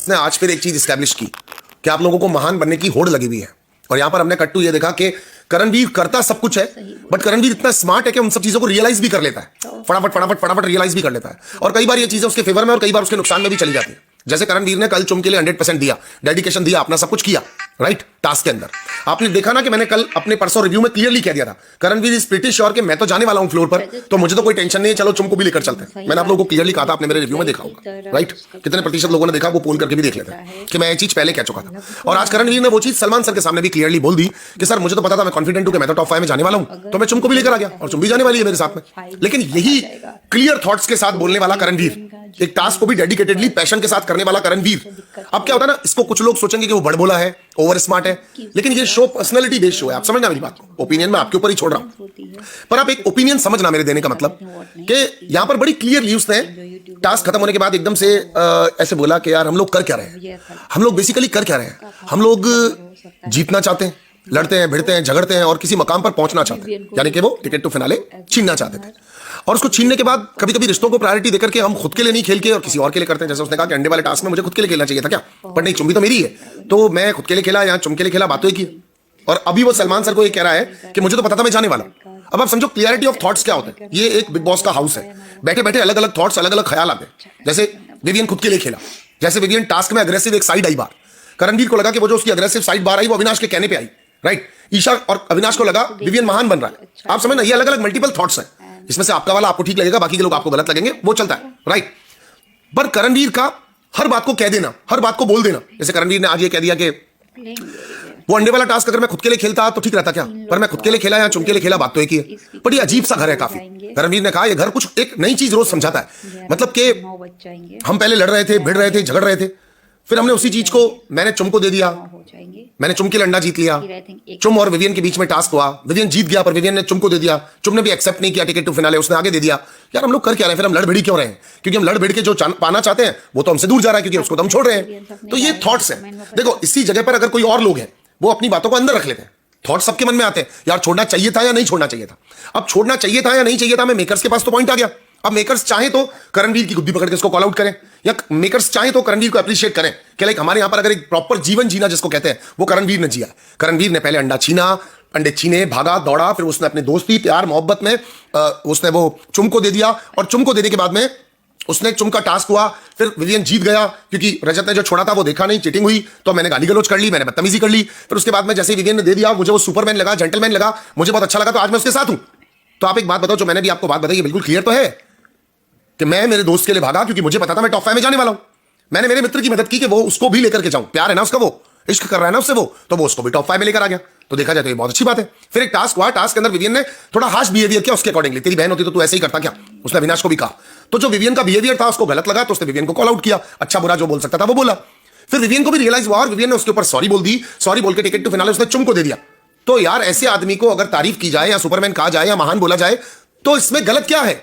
इसने आज फिर एक चीज स्टैब्लिश की कि आप लोगों को महान बनने की होड़ लगी हुई है। और यहां पर हमने कट्टू ये देखा कि करणवीर करता सब कुछ है, बट करणवीर इतना स्मार्ट है कि उन सब चीजों को रियलाइज भी कर लेता है, फटाफट फटाफट फटाफट रियलाइज भी कर लेता है। और कई बार ये चीजें उसके फेवर में और कई बार उसके नुकसान में भी चली जाती है। जैसे करणवीर ने कल चुम के लिए 100% दिया, डेडिकेशन दिया, अपना सब कुछ किया, राइट, टास्क के अंदर। आपने देखा ना कि मैंने कल अपने परसों रिव्यू में क्लियरली कह दिया था, करणवीर इज प्रीटी श्योर कि मैं तो जाने वाला हूं फ्लोर पर, तो मुझे तो कोई टेंशन नहीं है, चलो चुम को भी लेकर चलते हैं। मैंने आप लोगों को क्लियरली कहा था, आपने मेरे रिव्यू में देखा होगा, राइट। कितने प्रतिशत लोगों ने देखा वो पोल करके भी देख लेते हैं कि मैं ये चीज पहले कह चुका था। और आज करणवीर ने वो चीज सलमान सर के सामने भी क्लियरली बोल दी कि सर मुझे तो पता था, मैं कॉन्फिडेंट हूं कि मैं तो टॉप 5 में जाने वाला हूं, तो मैं चुम को भी लेकर आ गया और चुम भी जाने वाली है मेरे साथ में। लेकिन यही क्लियर थॉट्स के साथ बोलने वाला करणवीर, एक टास्क को भी डेडिकेटेडली पैशन के साथ करने वाला करणवीर, अब क्या होता है ना, इसको कुछ लोग सोचेंगे कि वो बड़बोला है, ओवर स्मार्ट है, लेकिन ये शो पर्सनालिटी बेस्ड शो है। आप समझना मेरी बात को, ओपिनियन मैं आपके ऊपर ही छोड़ रहा हूं, पर आप एक ओपिनियन समझना मेरे देने का मतलब कि यहां पर बड़ी क्लियरली उसने टास्क खत्म होने के बाद एकदम से ऐसे बोला कि यार हम लोग कर क्या रहे हैं, हम लोग बेसिकली कर क्या रहे हैं, हम लोग जीतना चाहते हैं, लड़ते हैं, भिड़ते हैं, झगड़ते हैं और किसी मकाम पर पहुंचना चाहते हैं, यानी कि वो टिकट टू फिनाले छीनना चाहते थे। और उसको छीनने के बाद कभी कभी रिश्तों को प्रायोरिटी देकर के हम खुद के लिए नहीं खेल के और किसी और के लिए करते हैं। जैसे उसने कहा कि अंडे वाले टास्क में मुझे खुद के लिए खेलना चाहिए था क्या, पर नहीं, चुम भी तो मेरी है, तो मैं खुद के लिए खेला या चुम के लिए खेला, बात तो एक ही। और अभी वो सलमान सर को ये कह रहा है कि मुझे तो पता था मैं जाने वाला। अब आप समझो क्लियरिटी ऑफ थॉट्स क्या होता है। ये एक बिग बॉस का हाउस है, बैठे बैठे अलग अलग थॉट्स, अलग अलग ख्याल आते हैं। जैसे विवियन खुद के लिए खेला, जैसे विवियन टास्क में अग्रेसिव एक साइड आई बार, करणवीर को लगा कि वो जो उसकी अग्रेसिव साइड बार आई वो अविनाश के कहने पे आई, राइट। ईशा और अविनाश को लगा विवियन महान बन रहा है। आप समझ ना, ये अलग अलग मल्टीपल थॉट्स हैं, इसमें से आपका वाला आपको ठीक लगेगा, बाकी के लोग आपको गलत लगेंगे, वो चलता है, राइट। पर करणवीर का हर बात को कह देना, हर बात को बोल देना। जैसे करणवीर ने आज ये कह दिया कि वो अंडे वाला टास्क अगर मैं खुद के लिए खेलता तो ठीक रहता क्या, पर मैं खुद के लिए खेला या चुम के लिए खेला, बात तो एक ही है। बट ये अजीब सा घर है काफी। करणवीर ने कहा ये घर कुछ एक नई चीज रोज समझाता है, मतलब कि हम पहले लड़ रहे थे, भिड़ रहे थे, झगड़ रहे थे, फिर हमने उसी चीज को मैंने चुम को दे दिया, मैंने चुम के लिए अंडा जीत लिया, चुम और विवियन के बीच में टास्क हुआ, विवियन जीत गया पर विवियन ने चुम को दे दिया, चुम ने भी एक्सेप्ट नहीं किया टिकट टू फिनाले, उसने आगे दे दिया। यार हम लोग कर क्या रहे हैं, फिर हम लड़ भिड़ी क्यों रहे हैं, क्योंकि हम लड़ भिड़ के जो पाना चाहते हैं वो तो हमसे दूर जा रहा है, क्योंकि उसको तो हम छोड़ रहे हैं। तो ये थॉट्स है। देखो इसी जगह पर अगर कोई और लोग हैं वो अपनी बातों को अंदर रख लेते हैं, थॉट सबके मन में आते हैं, यार छोड़ना चाहिए था या नहीं छोड़ना चाहिए था। अब छोड़ना चाहिए था या नहीं चाहिए था, मैं मेकर्स के पास तो पॉइंट आ गया। अब मेकर्स चाहे तो करणवीर की गुद्दी पकड़ के उसको कॉल आउट करें, या मेकर्स चाहे तो करणवीर को अप्रिशिएट करें कि लाइक हमारे यहां पर अगर एक प्रॉपर जीवन जीना जिसको कहते हैं वो करणवीर ने जिया। करणवीर ने पहले अंडा छीना, अंडे छीने, भागा, दौड़ा, फिर उसने अपने दोस्ती, प्यार, मोहब्बत में उसने वो चुम को दे दिया, और चुम को देने के बाद में उसने चुम का टास्क हुआ, फिर विवियन जीत गया क्योंकि रजत ने जो छोड़ा था वो देखा नहीं, चीटिंग हुई, तो मैंने गाली गलौज कर ली, मैंने बदतमीजी कर ली। फिर उसके बाद में जैसे विवियन ने दे दिया, मुझे वो सुपरमैन लगा, जेंटलमैन लगा, मुझे बहुत अच्छा लगा, तो आज मैं उसके साथ हूं। तो आप एक बात बताओ, जो मैंने भी आपको बात बताई बिल्कुल क्लियर तो है कि मैं मेरे दोस्त के लिए भागा क्योंकि मुझे पता था मैं टॉप 5 में जाने वाला हूं। मैंने मेरे मित्र की मदद की कि वो उसको भी लेकर के जाऊं, प्यार है ना उसका, वो इश्क कर रहा है ना उससे, वो तो वो उसको भी टॉप 5 में लेकर आ गया। तो देखा जाए तो ये बहुत अच्छी बात है। फिर एक टास्क हुआ, टास्क के अंदर विवियन ने थोड़ा हार्श बिहेवियर किया उसके अकॉर्डिंगली। तेरी बहन होती तो तू ऐसे ही करता क्या, उसने अविनाश को भी कहा। तो जो विवियन का बिहेवियर था उसको गलत लगा, तो उसने विवियन को कॉल आउट किया, अच्छा बुरा जो बोल सकता था वो बोला। फिर विवियन को भी रियलाइज हुआ और विवियन ने उसके ऊपर सॉरी बोल दी, सॉरी बोल के टिकट टू फिनाले उसने चुम को दे दिया। तो यार ऐसे आदमी को अगर तारीफ की जाए या सुपरमैन कहा जाए या महान बोला जाए तो इसमें गलत क्या है।